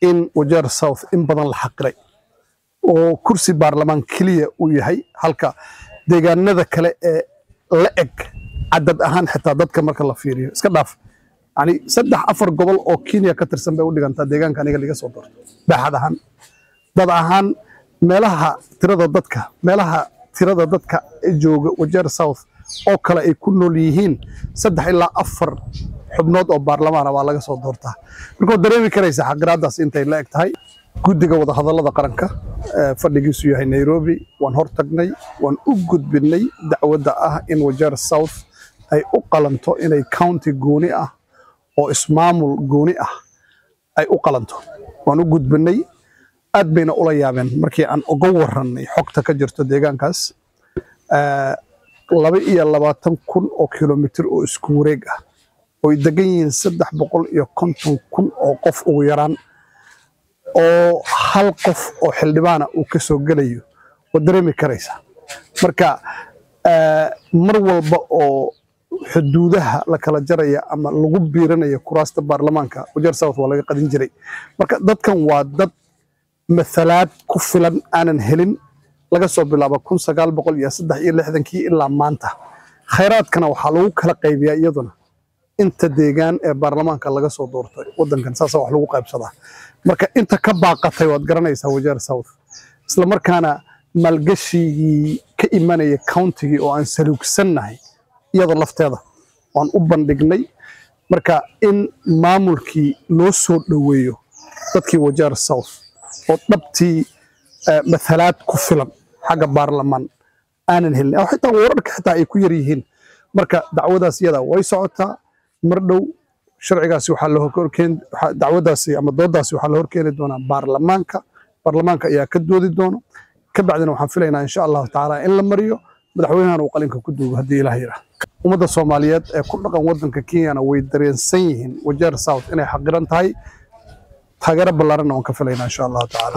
in Wajeer South in badan la xaqiray oo kursi baarlamaan kaliya uu yahay halka deegaanada kale ee la eg cadad ahaan xitaa dadka marka la fiiriyo iska dhaaf yani 3-4 gobol oo Kenya ka tirsan bay u dhigantaa deegaanka aniga laga soo doorto baaxad ahaan dad ahaan meelaha tirada dadka jooga Wajeer South oo kale ay ku nool yihiin 3 ilaa 4 xubnood oo baarlamaan waa laga soo doortaa marka dareemi karaysa xaqraadaas intay la eg tahay guddiga wada hadallada qaranka fadhigiisu yahay Nairobi waan hortagnay waan u gudbinay dacwada ah in Wajeer South ay u qalanto inay county gooni ah oo ismaamul gooni ah ay u qalanto waan u gudbinay aad bayna ula yaabeen markii aan uga waranay xogta ka jirto deegaankaas 22,000 oo kilomitir oo isku wareeg ah oo degan yihiin 350,000 oo qof ugu yaraan oo hal qof oo xildhibaana uu ka soo galayo oo dareemi karaysa marka mar walba oo xuduudaha la kala jaraya ama lagu biiranayo kuraasta baarlamaanka Wajeer South waa laga qadin jiray marka dadkan waa dad مثلات كفلان أنا هلين لقى صوب لعبة 1963 إلا مانتا خيرات كانوا حلوك هلا قيبيا يضنا أنت ديجان برلمان كان لقى صوب دورته ودن كان ساسا وحلوك قيب صدا مركا أنت كبا قطعي وتقرنا يسوي Wajeer South إسلام مركانا ملقشي كإيمانية كاونتي أو أن سلوك سنة يضل لفت هذا وأن أبن دقني مركا إن مامولكي نوسو لويو تدكي Wajeer South ودبتي مثلات كفلان حق بارلمان أنا هلين أو حتى ورك حتى يكون يريهن مركا دعوة سيادة ويسعتها مردو شرعي قاسي وحله كوركين دعوة سي أما ضد سي وحله كوركين دونا برلمانك يا كدو دي دونا كبعدنا وحنفلينا إن شاء الله تعالى إلا مريو مدحوينها وقالين كدو هدي لهيرة ومدى الصوماليات كل رقم ودن كيانا ويدرين سيهن Wajeer South إنها حقيران تاي تاجر بلارنا ونكفلينا إن شاء الله تعالى.